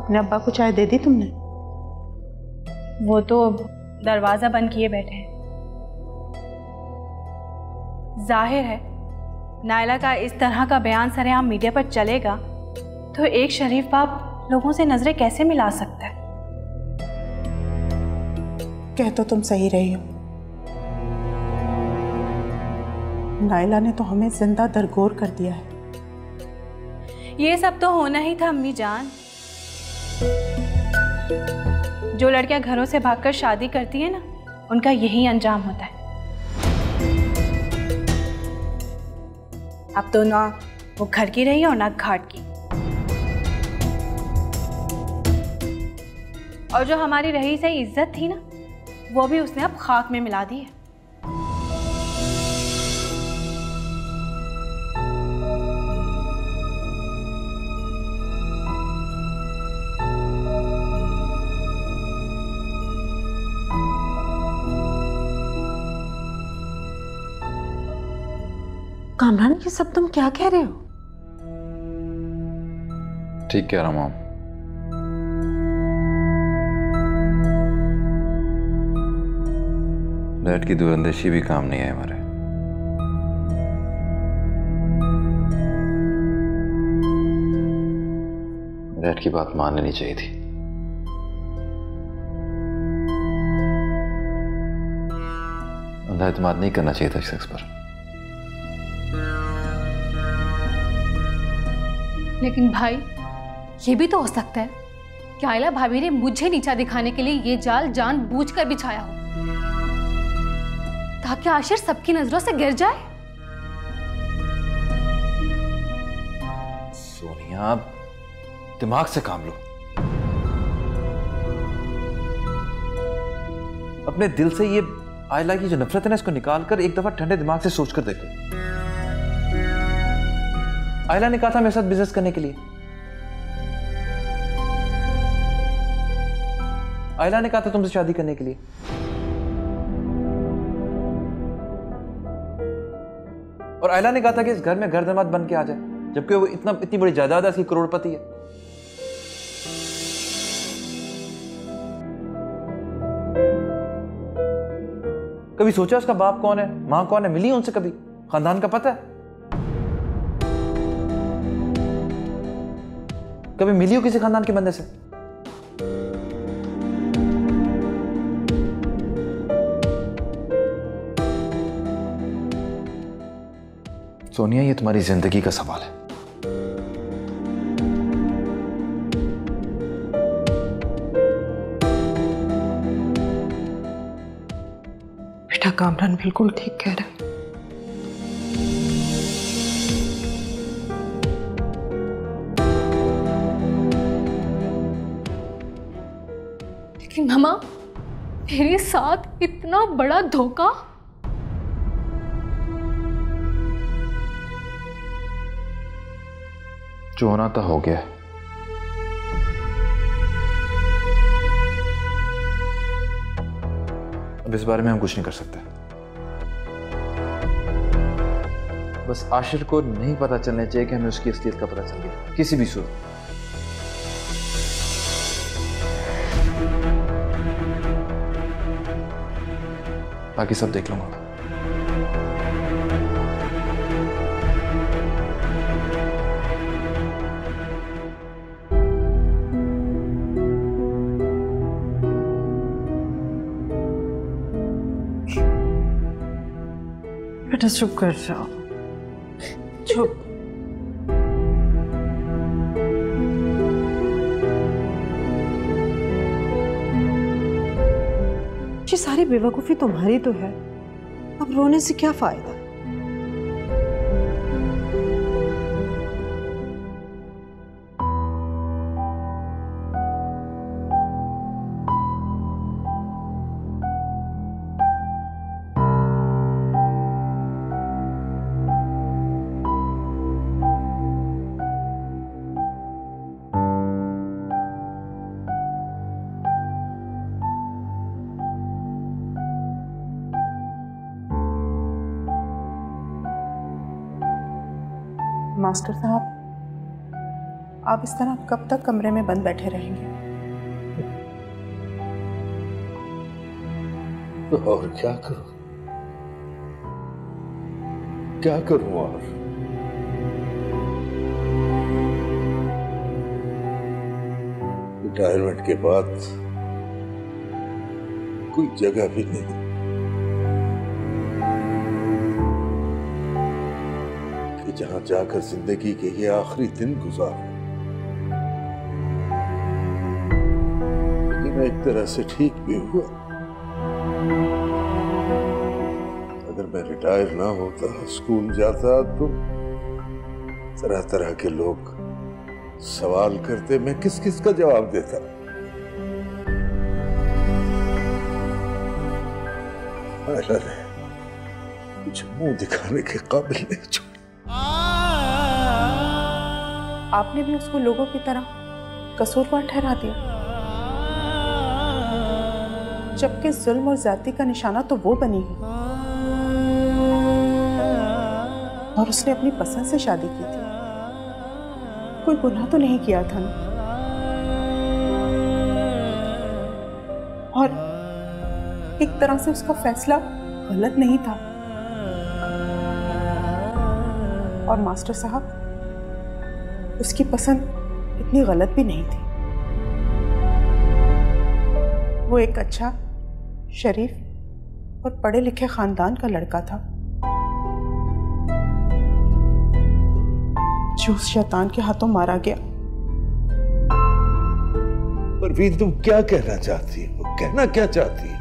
अपने अब्बा को चाय दे दी तुमने? वो तो दरवाजा बंद किए बैठे हैं। जाहिर है नायला का इस तरह का बयान सरेआम मीडिया पर चलेगा तो एक शरीफ बाप लोगों से नजरें कैसे मिला सकता है। कह तो तुम सही रही हो, नायला ने तो हमें जिंदा दरगोर कर दिया है। ये सब तो होना ही था अम्मी जान। जो लड़कियां घरों से भागकर शादी करती है ना, उनका यही अंजाम होता है। अब तो ना वो घर की रही और ना घाट की। और जो हमारी रही सही इज्जत थी ना, वो भी उसने अब खाक में मिला दी है। कामरान, ये सब तुम क्या कह रहे हो? ठीक कह रहा हूं मॉम। डैड की दूरअंदेशी भी काम नहीं है हमारे। डैड की बात मान लेनी चाहिए थी। अंधा एतमाद नहीं करना चाहिए था इस शख्स पर। लेकिन भाई, ये भी तो हो सकता है कि आयला भाभी ने मुझे नीचा दिखाने के लिए ये जाल जानबूझकर बिछाया हो, ताकि आशिर सबकी नजरों से गिर जाए। सोनिया, दिमाग से काम लो। अपने दिल से ये आयला की जो नफरत है ना, इसको निकालकर एक दफा ठंडे दिमाग से सोचकर देखो। आयला ने कहा था मेरे साथ बिजनेस करने के लिए। आयला ने कहा था तुमसे शादी करने के लिए। और आयला ने कहा था कि इस घर में घर दामाद बन के आ जाए, जबकि वो इतनी बड़ी जायदाद है, इसकी करोड़पति है। कभी सोचा उसका बाप कौन है, मां कौन है? मिली उनसे कभी? खानदान का पता है? कभी मिली हो किसी खानदान के बंदे से? सोनिया, ये तुम्हारी जिंदगी का सवाल है। बेटा, कामरान बिल्कुल ठीक कह रहा है। लेकिन मामा, मेरे साथ इतना बड़ा धोखा। जो होना था हो गया। अब इस बारे में हम कुछ नहीं कर सकते। बस आशिर को नहीं पता चलना चाहिए कि हमें उसकी असलियत का पता चल गया, किसी भी सूरत। बाकी सब देख लूंगा। बेटा चुप कर जाओ, चुप। ये सारी बेवकूफी तुम्हारी तो है, अब रोने से क्या फायदा? मास्टर साहब, आप इस तरह कब तक कमरे में बंद बैठे रहेंगे? तो और क्या करूं? क्या करूं और? रिटायरमेंट के बाद कोई जगह भी नहीं कि जहां जाकर जिंदगी के ये आखिरी दिन गुजारूं। लेकिन एक तरह से ठीक भी हुआ। अगर मैं रिटायर ना होता, स्कूल जाता, तो तरह तरह के लोग सवाल करते, मैं किस किस का जवाब देता। आयला ने कुछ मुंह दिखाने के काबिल नहीं छोड़ा। आपने भी उसको लोगों की तरह कसूरवार ठहरा दिया, जबकि जुल्म और ज्यादती का निशाना तो वो बनी है और उसने अपनी पसंद से शादी की थी। कोई गुनाह तो नहीं किया था ना। और एक तरह से उसका फैसला गलत नहीं था। और मास्टर साहब, उसकी पसंद इतनी गलत भी नहीं थी। वो एक अच्छा, शरीफ और पढ़े लिखे खानदान का लड़का था जो उस शैतान के हाथों मारा गया। परवीन, तुम क्या कहना चाहती हो? कहना क्या चाहती हो?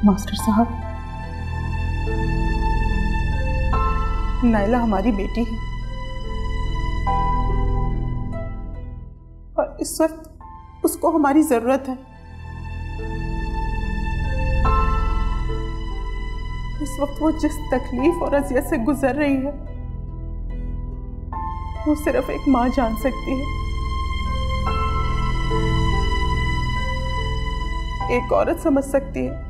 मास्टर साहब, नायला हमारी बेटी है और इस वक्त उसको हमारी जरूरत है। इस वक्त वो जिस तकलीफ और अजियत से गुजर रही है, वो सिर्फ एक माँ जान सकती है। एक औरत समझ सकती है।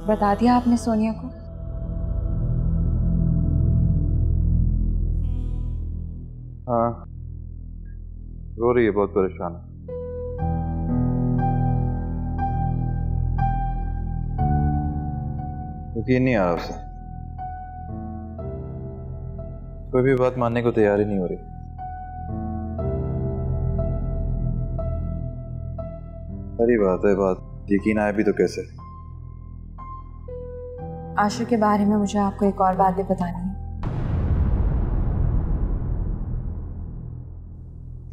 बता दिया आपने सोनिया को? हाँ, रो रही है, बहुत परेशान है। यकीन नहीं आ रहा उसे। कोई भी बात मानने को तैयार ही नहीं हो रही। सारी बात है, बात यकीन आए भी तो कैसे। आशु के बारे में मुझे आपको एक और बात भी बतानी है।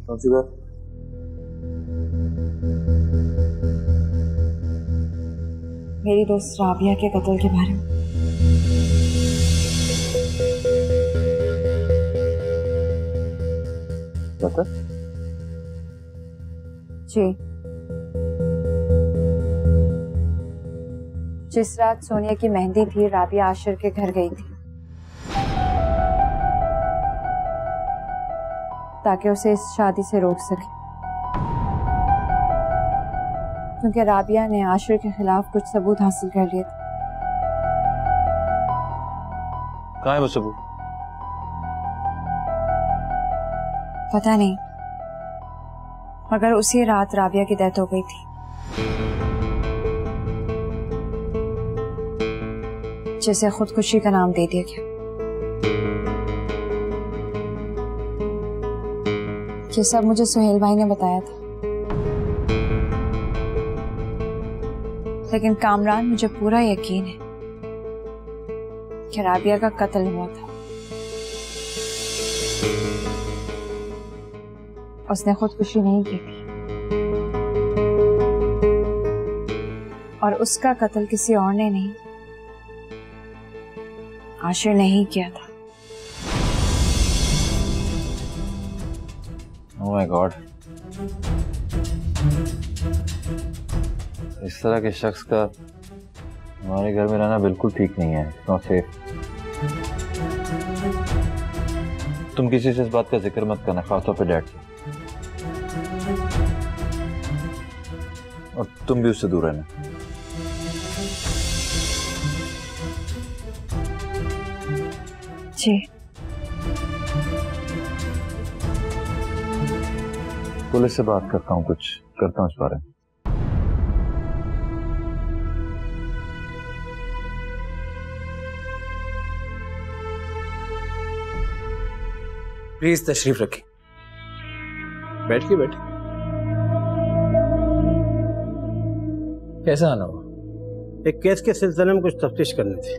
कौन सी बात? मेरी दोस्त राबिया के कत्ल के बारे में। बता। जी, जिस रात सोनिया की मेहंदी थी, राबिया आशिर के घर गई थी ताकि उसे इस शादी से रोक सके, क्योंकि राबिया ने आशिर के खिलाफ कुछ सबूत हासिल कर लिए थे। कहाँ है वो सबूत? पता नहीं, मगर उसी रात राबिया की डेथ हो गई थी, जिसे खुदकुशी का नाम दे दिया गया। ये सब मुझे सुहेल भाई ने बताया था, लेकिन कामरान, मुझे पूरा यकीन है कि राबिया का कत्ल हुआ था। उसने खुदकुशी नहीं की थी और उसका कत्ल किसी और ने नहीं, आशिर ने ही किया था। ओह माय गॉड, इस तरह के शख्स का हमारे घर में रहना बिल्कुल ठीक नहीं है। Not safe. तुम किसी से इस बात का जिक्र मत करना, खासतौर पे डैड से, और तुम भी उससे दूर रहना। जी। पुलिस से बात करता हूँ, कुछ करता हूँ इस बारे में। प्लीज तशरीफ रखिए। बैठिए बैठिए। कैसा आना हुआ? एक केस के सिलसिले में कुछ तफ्तीश करनी थी।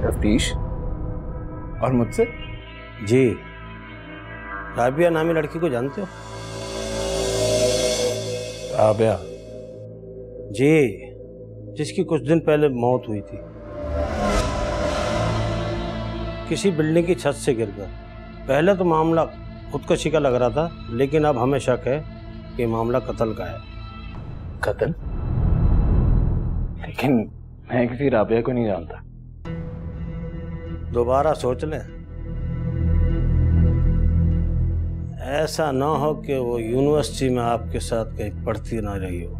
तफ्तीश? और मुझसे? जी। राबिया नामी लड़की को जानते हो? राबिया? जी, जिसकी कुछ दिन पहले मौत हुई थी किसी बिल्डिंग की छत से गिरकर। पहले तो मामला खुदकशी का लग रहा था, लेकिन अब हमें शक है कि मामला कत्ल का है। कत्ल? लेकिन मैं किसी राबिया को नहीं जानता। दोबारा सोच लें, ऐसा ना हो कि वो यूनिवर्सिटी में आपके साथ कहीं पढ़ती ना रही हो।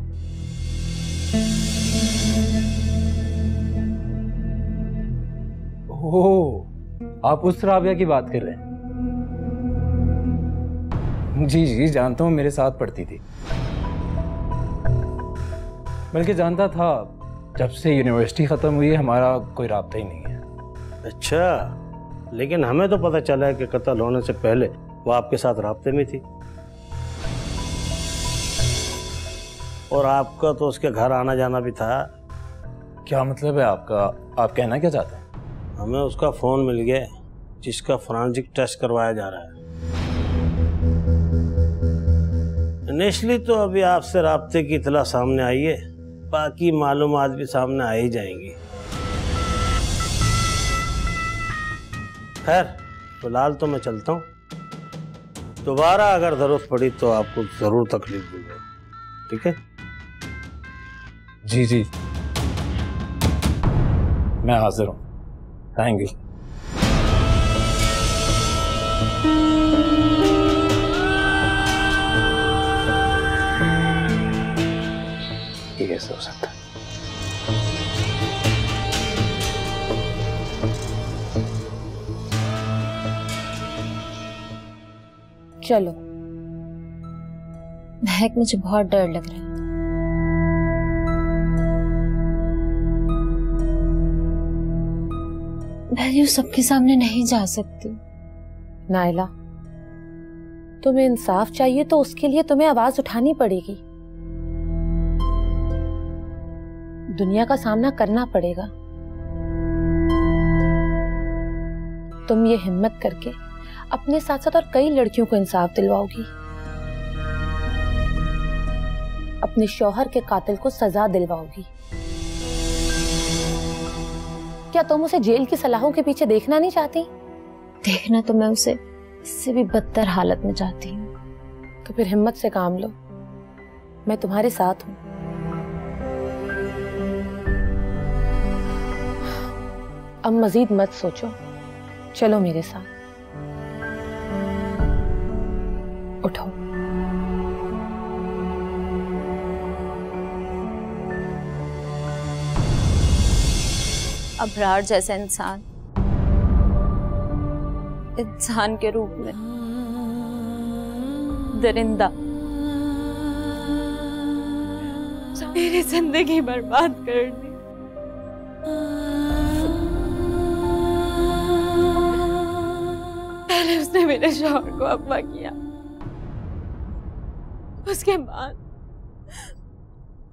ओह, आप उस राबिया की बात कर रहे हैं? जी जी जानता हूँ, मेरे साथ पढ़ती थी, बल्कि जानता था। जब से यूनिवर्सिटी खत्म हुई है हमारा कोई राब्ता ही नहीं है। अच्छा, लेकिन हमें तो पता चला है कि कत्ल होने से पहले वो आपके साथ राब्ते में थी, और आपका तो उसके घर आना जाना भी था। क्या मतलब है आपका? आप कहना क्या चाहते हैं? हमें उसका फोन मिल गया जिसका फोरेंसिक टेस्ट करवाया जा रहा है। इनिशियली तो अभी आपसे राब्ते की इतला सामने आई है, बाकी मालूमात भी सामने आ ही जाएंगी। खैर, फिलहाल तो मैं चलता हूँ। दोबारा अगर जरूरत पड़ी तो आपको जरूर तकलीफ दूंगा, ठीक है? जी जी, मैं हाजिर हूँ। Thank you. ये कैसे हो सकता है? चलो, महक, मुझे बहुत डर लग रहा है। मैं यूं सबके सामने नहीं जा सकती। नाइला, तुम्हें इंसाफ चाहिए तो उसके लिए तुम्हें आवाज उठानी पड़ेगी। दुनिया का सामना करना पड़ेगा। तुम ये हिम्मत करके अपने साथ साथ और कई लड़कियों को इंसाफ दिलवाओगी। अपने शौहर के कातिल को सजा दिलवाओगी। क्या तुम उसे जेल की सलाहों के पीछे देखना नहीं चाहती? देखना तो मैं उसे इससे भी बदतर हालत में चाहती हूँ। तो फिर हिम्मत से काम लो, मैं तुम्हारे साथ हूँ। अब मजीद मत सोचो, चलो मेरे साथ। उठो। अबरार जैसा इंसान इंसान के रूप में दरिंदा मेरी जिंदगी बर्बाद कर दी। पहले उसने मेरे शौहर को अगवा किया, उसके बाद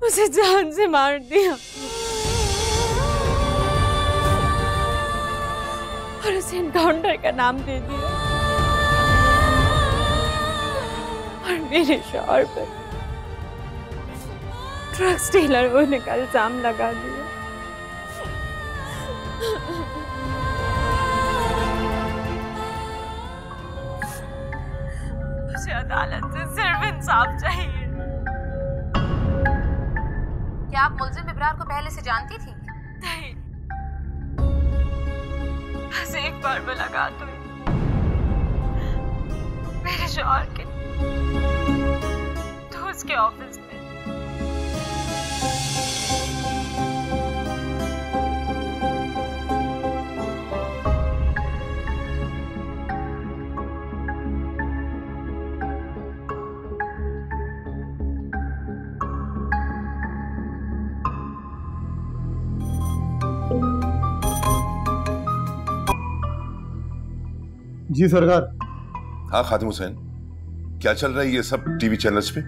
उसे जान से मार दिया और उसे एनकाउंटर का नाम दे दिया। मेरे शौहर पर ड्रग्स डीलर होने का इल्जाम लगा दिया। मुझे अदालत से सिर्फ इंसाफ चाहिए। क्या आप मुलजिम इब्रार को पहले से जानती थी? नहीं, बस एक बार मुलाकात हुई मेरे शौहर के दोस्त के ऑफिस में। जी सरकार। हाँ खादिम हुसैन, क्या चल रहा है ये सब टीवी चैनल्स पे?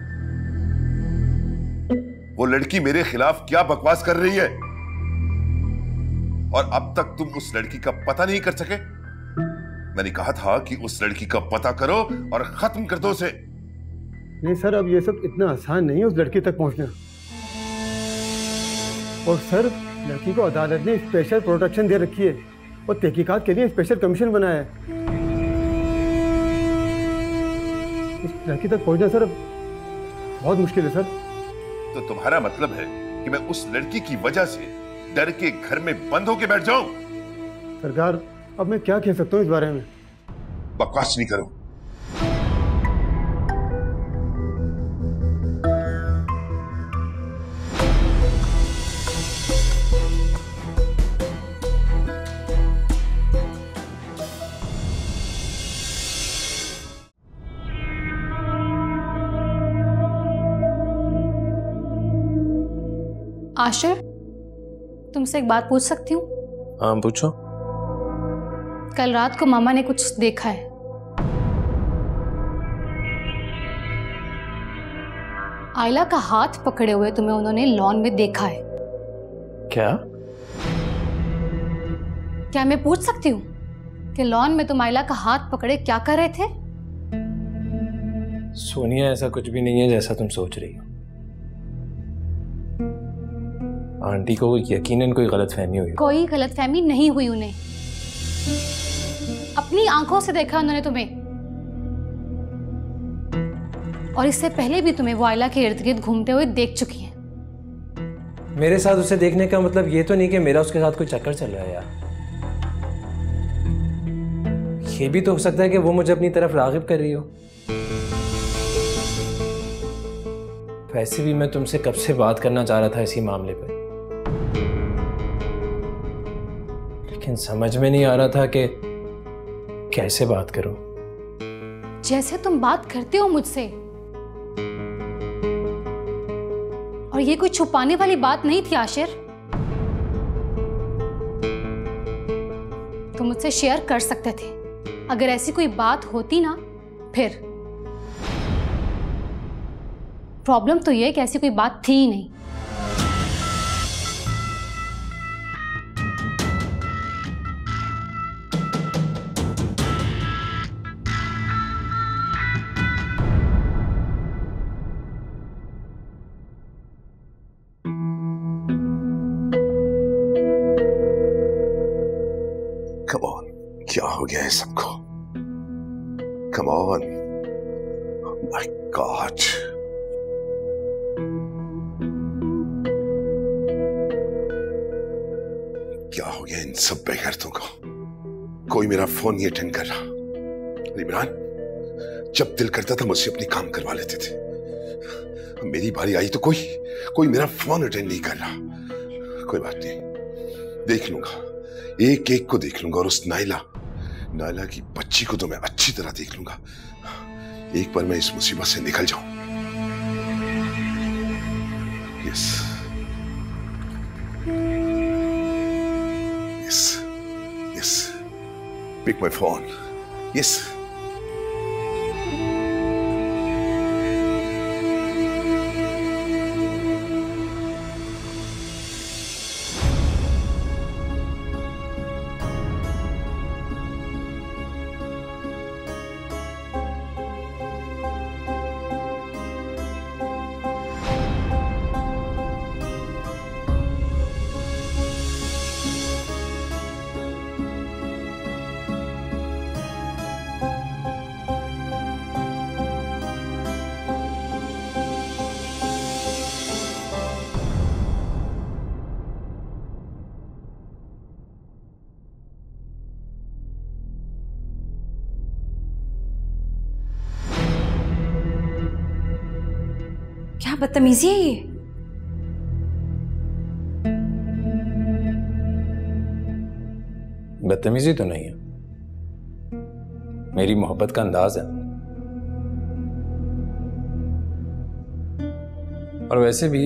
वो लड़की मेरे खिलाफ क्या बकवास कर रही है और अब तक तुम उस लड़की का पता नहीं कर सके? मैंने कहा था कि उस लड़की का पता करो और खत्म कर दो उसे। नहीं सर, अब ये सब इतना आसान नहीं है उस लड़की तक पहुंचना। और सर, लड़की को अदालत ने स्पेशल प्रोटेक्शन दे रखी है और तहकीकात के लिए स्पेशल कमीशन बनाया है। इस लड़की तक पहुंचना सर बहुत मुश्किल है सर। तो तुम्हारा मतलब है कि मैं उस लड़की की वजह से डर के घर में बंद होके बैठ जाऊं? सरकार, अब मैं क्या कह सकता हूं इस बारे में? बकवास नहीं करो। आशिर, तुमसे एक बात पूछ सकती हूँ? हाँ पूछो। कल रात को मामा ने कुछ देखा है। आयला का हाथ पकड़े हुए तुम्हें उन्होंने लॉन में देखा है। क्या? क्या मैं पूछ सकती हूँ कि लॉन में तुम आयला का हाथ पकड़े क्या कर रहे थे? सोनिया, ऐसा कुछ भी नहीं है जैसा तुम सोच रही हो। आंटी को यकीनन कोई गलतफहमी हुई। कोई गलतफहमी नहीं हुई उन्हें। अपनी आंखों से देखा उन्होंने तुम्हें, और इससे पहले भी तुम्हें वो आयला के इर्द गिर्द घूमते हुए देख चुकी हैं। मेरे साथ उसे देखने का मतलब ये तो नहीं कि मेरा उसके साथ कोई चक्कर चल रहा है यार। ये भी तो हो सकता है कि वो मुझे अपनी तरफ रागिब कर रही हो। वैसे भी मैं तुमसे कब से बात करना चाह रहा था इसी मामले पर, लेकिन समझ में नहीं आ रहा था कि कैसे बात करूं। जैसे तुम बात करते हो मुझसे, और ये कोई छुपाने वाली बात नहीं थी आशिर। तुम मुझसे शेयर कर सकते थे। अगर ऐसी कोई बात होती ना, फिर प्रॉब्लम तो ये है कि ऐसी कोई बात थी ही नहीं। Come on, क्या हो गया है सबको? Come on, oh my God. क्या हो गया इन सब बेगैरतों को? कोई मेरा फोन नहीं अटेंड कर रहा। इमरान, जब दिल करता था मुझसे अपनी काम करवा लेते थे। मेरी बारी आई तो कोई मेरा फोन अटेंड नहीं कर रहा। कोई बात नहीं, देख लूंगा, एक एक को देख लूंगा, और उस नायला की बच्ची को तो मैं अच्छी तरह देख लूंगा। एक बार मैं इस मुसीबत से निकल जाऊं। Yes yes yes, pick my phone. Yes, बदतमीजी है ये? बदतमीजी तो नहीं है, मेरी मोहब्बत का अंदाज है। और वैसे भी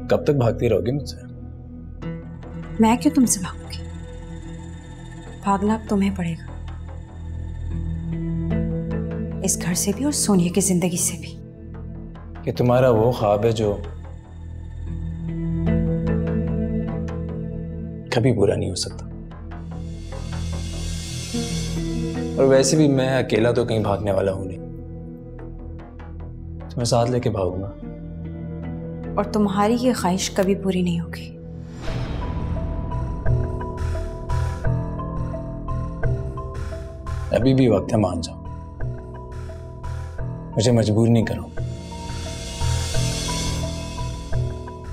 कब तक भागती रहोगी मुझसे? मैं क्यों तुमसे भागूंगी? भागना अब तुम्हें पड़ेगा, इस घर से भी और सोनिया की जिंदगी से भी। कि तुम्हारा वो ख्वाब है जो कभी पूरा नहीं हो सकता। और वैसे भी मैं अकेला तो कहीं भागने वाला हूं नहीं, तुम्हें साथ लेके भागूंगा। और तुम्हारी ये ख्वाहिश कभी पूरी नहीं होगी। अभी भी वक्त है, मान जाओ, मुझे मजबूर नहीं करो।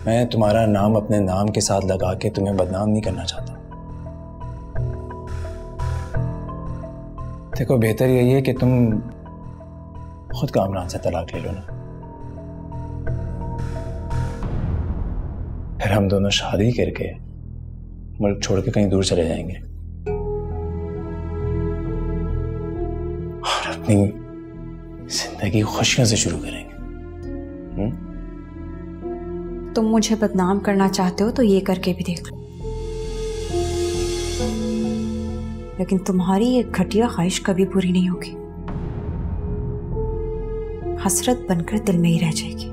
मैं तुम्हारा नाम अपने नाम के साथ लगा के तुम्हें बदनाम नहीं करना चाहता। देखो, बेहतर यही है कि तुम खुद कामरान से तलाक ले लो ना, फिर हम दोनों शादी करके मुल्क छोड़ के कहीं दूर चले जाएंगे और अपनी जिंदगी खुशियों से शुरू करेंगे। तुम मुझे बदनाम करना चाहते हो तो ये करके भी देख लो, लेकिन तुम्हारी ये घटिया ख्वाहिश कभी पूरी नहीं होगी, हसरत बनकर दिल में ही रह जाएगी।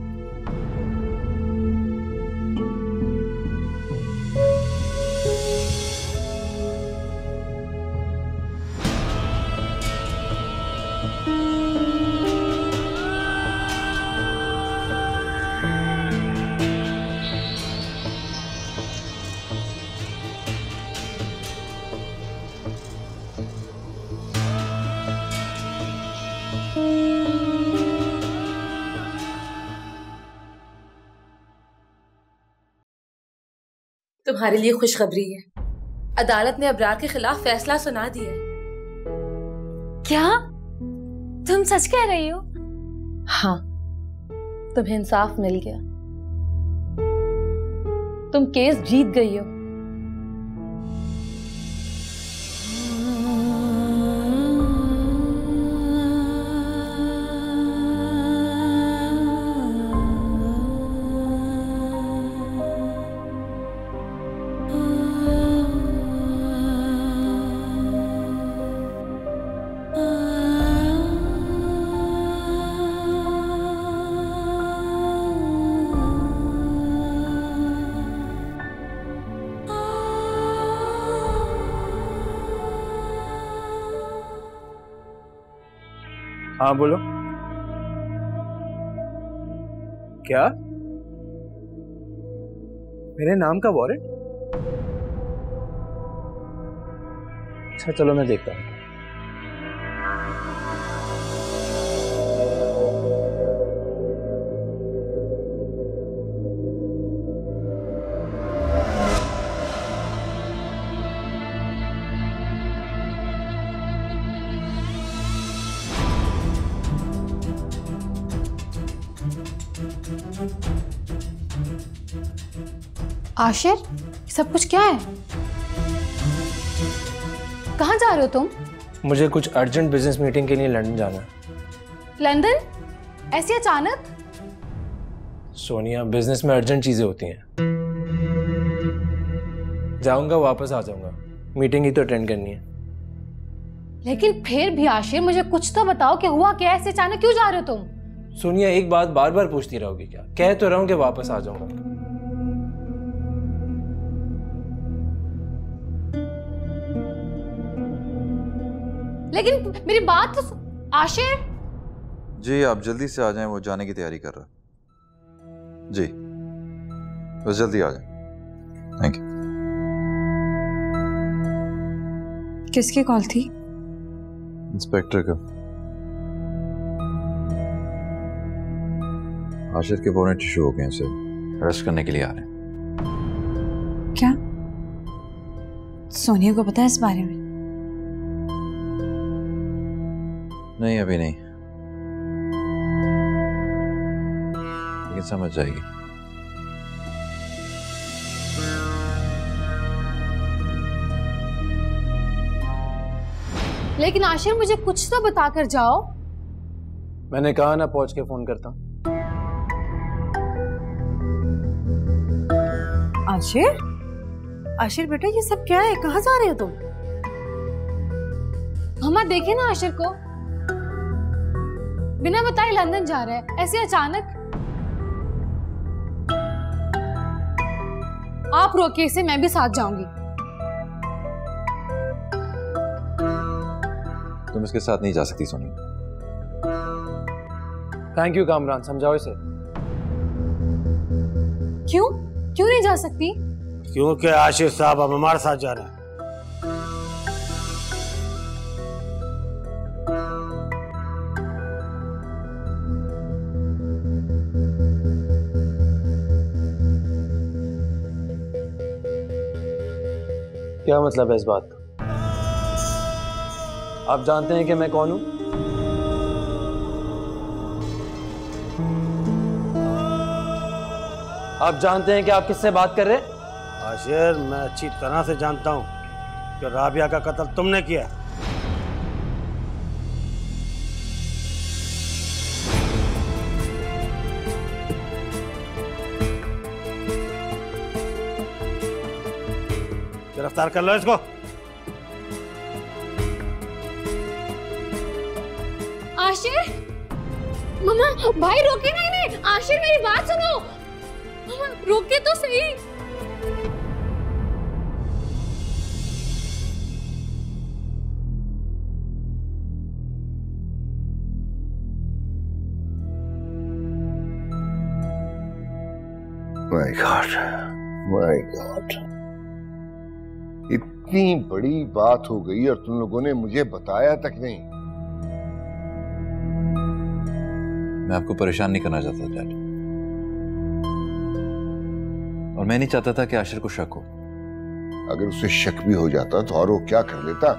तुम्हारे लिए खुशखबरी है, अदालत ने अबरार के खिलाफ फैसला सुना दिया है। क्या तुम सच कह रही हो? हाँ, तुम्हें इंसाफ मिल गया, तुम केस जीत गई हो। हाँ बोलो। क्या? मेरे नाम का वारंट? अच्छा चलो मैं देखता हूँ। आशिर, सब कुछ क्या है? कहाँ जा रहे हो तुम? मुझे कुछ अर्जेंट बिजनेस मीटिंग के लिए लंदन जाना है। लंदन? ऐसे अचानक? सोनिया, बिजनेस में अर्जेंट चीजें होती हैं। जाऊंगा, वापस आ जाऊंगा, मीटिंग ही तो अटेंड करनी है। लेकिन फिर भी आशिर, मुझे कुछ तो बताओ कि हुआ क्या? ऐसे अचानक क्यों जा रहे हो तुम? सोनिया, एक बात बार बार पूछती रहोगी क्या? कह तो रहा हूं कि वापस आ जाऊंगा। लेकिन मेरी बात तो आशिर। जी आप जल्दी से आ जाएं, वो जाने की तैयारी कर रहा है। जी बस जल्दी आ जाएं। Thank you. किसकी कॉल थी? इंस्पेक्टर का। आशिर के बोनेट इशू हो गए, उसे अरेस्ट करने के लिए आ रहे हैं। क्या सोनिया को पता है इस बारे में? नहीं, अभी नहीं। लेकिन समझ जाएगी। लेकिन आशिर मुझे कुछ तो बता कर जाओ। मैंने कहा ना पहुंच के फोन करता हूँ। आशिर, आशिर बेटा ये सब क्या है? कहाँ जा रहे हो तुम? मम्मा देखे ना आशिर को, बिना बताए लंदन जा रहा है ऐसे अचानक। आप रोके इसे, मैं भी साथ जाऊंगी। तुम इसके साथ नहीं जा सकती सोनी। थैंक यू कामरान, समझाओ इसे। क्यों क्यों नहीं जा सकती? क्योंकि आशिर साहब अब हमारे साथ जा रहे हैं। क्या मतलब है इस बात का? आप जानते हैं कि मैं कौन हूं? आप जानते हैं कि आप किससे बात कर रहे हैं? आशिर, मैं अच्छी तरह से जानता हूं कि राबिया का कत्ल तुमने किया। गिरफ्तार कर लो इसको। आशिर, मम्मा भाई रोके ना इन्हें। आशिर मेरी बात सुनो, मम्मा रोके तो सही। माय गॉड, माय गॉड, इतनी बड़ी बात हो गई और तुम लोगों ने मुझे बताया तक नहीं। मैं आपको परेशान नहीं करना चाहता डैड, और मैं नहीं चाहता था कि आशिर को शक हो। अगर उसे शक भी हो जाता तो और वो क्या कर लेता?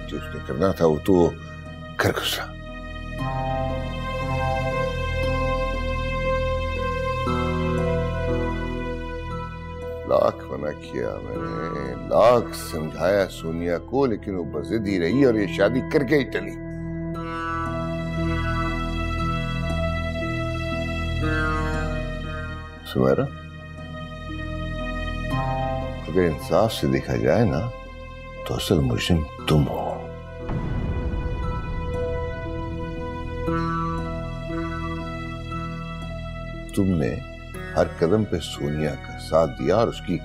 जो उसने करना था वो तो कर गुजरा। लाख मना किया मैंने, लाख समझाया सोनिया को, लेकिन वो बज़िद ही रही और ये शादी करके ही चली। सुमेरा, अगर इंसाफ से देखा जाए ना तो असल मुजरिम तुम हो। तुमने हर कदम पे सोनिया का साथ दिया और उसकी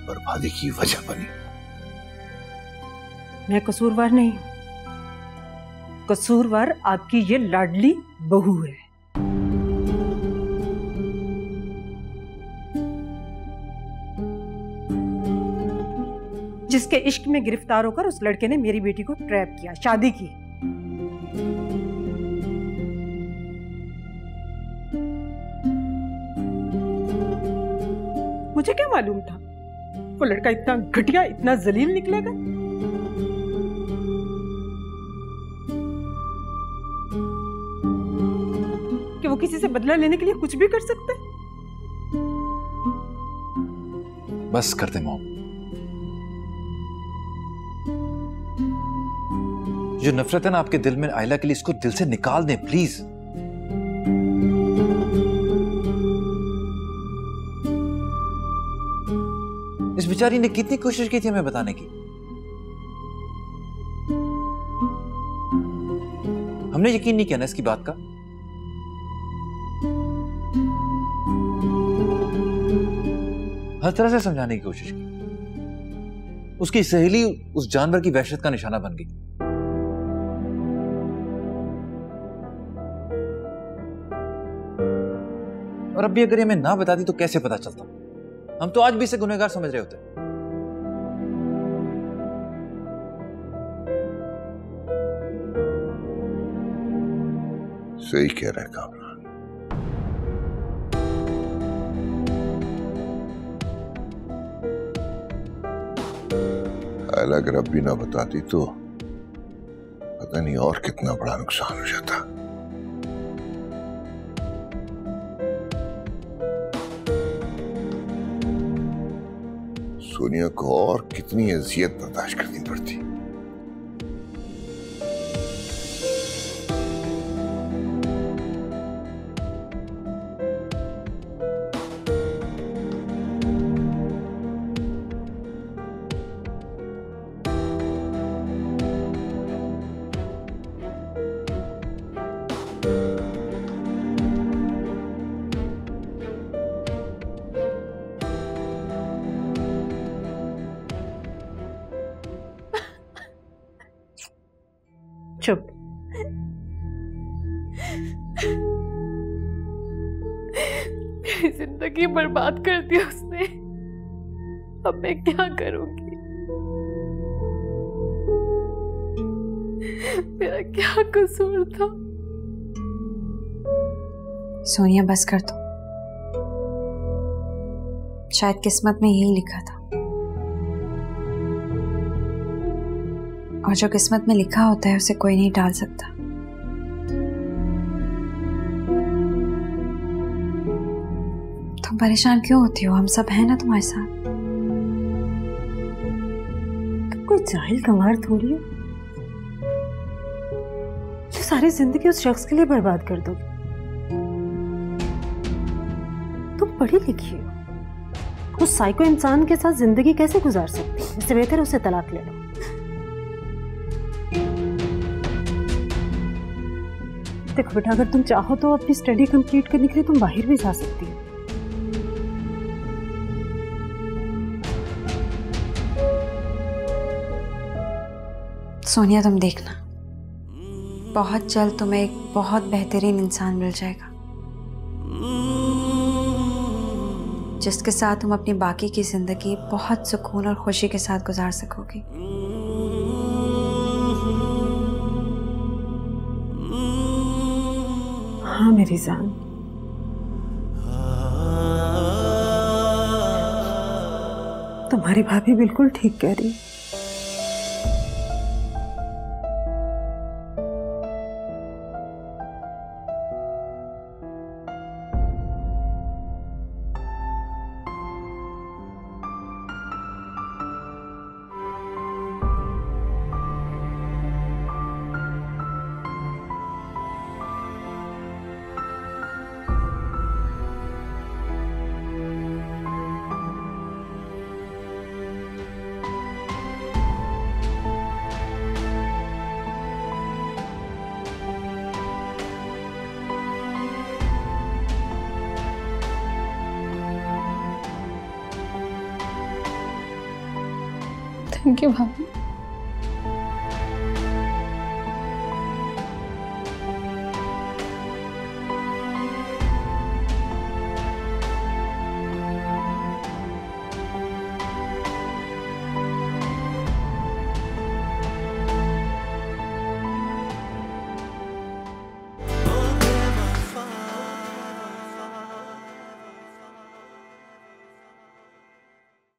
बर्बादी की वजह बनी। मैं कसूरवार नहीं हूं, कसूरवार आपकी ये लाडली बहू है। जिसके इश्क में गिरफ्तार होकर उस लड़के ने मेरी बेटी को ट्रैप किया, शादी की। मुझे क्या मालूम था वो लड़का इतना घटिया, इतना जलील निकलेगा। कि वो किसी से बदला लेने के लिए कुछ भी कर सकते। बस करते मॉम, जो नफरत है ना आपके दिल में आयला के लिए, इसको दिल से निकाल दें प्लीज। इस बेचारी ने कितनी कोशिश की थी हमें बताने की। हमने यकीन नहीं किया ना इसकी बात का। हर तरह से समझाने की कोशिश की। उसकी सहेली उस जानवर की वहशत का निशाना बन गई। और अब भी अगर ये हमें ना बताती तो कैसे पता चलता? हम तो आज भी इसे गुनहगार समझ रहे होते। सही कह रहा है कामरान। आयला अगर अब भी ना बताती तो पता नहीं और कितना बड़ा नुकसान हो जाता। सोनिया को और कितनी अजियत बर्दाश्त करनी पड़ती। चुप। मेरी जिंदगी बर्बाद कर दी उसने। अब मैं क्या करूंगी? मेरा क्या कसूर था? सोनिया बस कर दो। शायद किस्मत में यही लिखा था, और जो किस्मत में लिखा होता है उसे कोई नहीं टाल सकता। तुम परेशान क्यों होती हो? हम सब हैं ना तुम्हारे साथ। तुम कोई जाहिल गंवार थोड़ी हो जो सारी जिंदगी उस शख्स के लिए बर्बाद कर दोगी। तुम पढ़ी लिखी हो, उस साइको इंसान के साथ जिंदगी कैसे गुजार सकती हो? इससे बेहतर उसे तलाक ले लो। देखो बेटा, अगर तुम चाहो तो अपनी स्टडी कंप्लीट करने के लिए तुम बाहर भी जा सकती हो। सोनिया तुम देखना, बहुत जल्द तुम्हें एक बहुत बेहतरीन इंसान मिल जाएगा जिसके साथ तुम अपनी बाकी की जिंदगी बहुत सुकून और खुशी के साथ गुजार सकोगी। हाँ मेरी जान, तुम्हारी भाभी बिल्कुल ठीक कह रही। थैंक यू भाभी।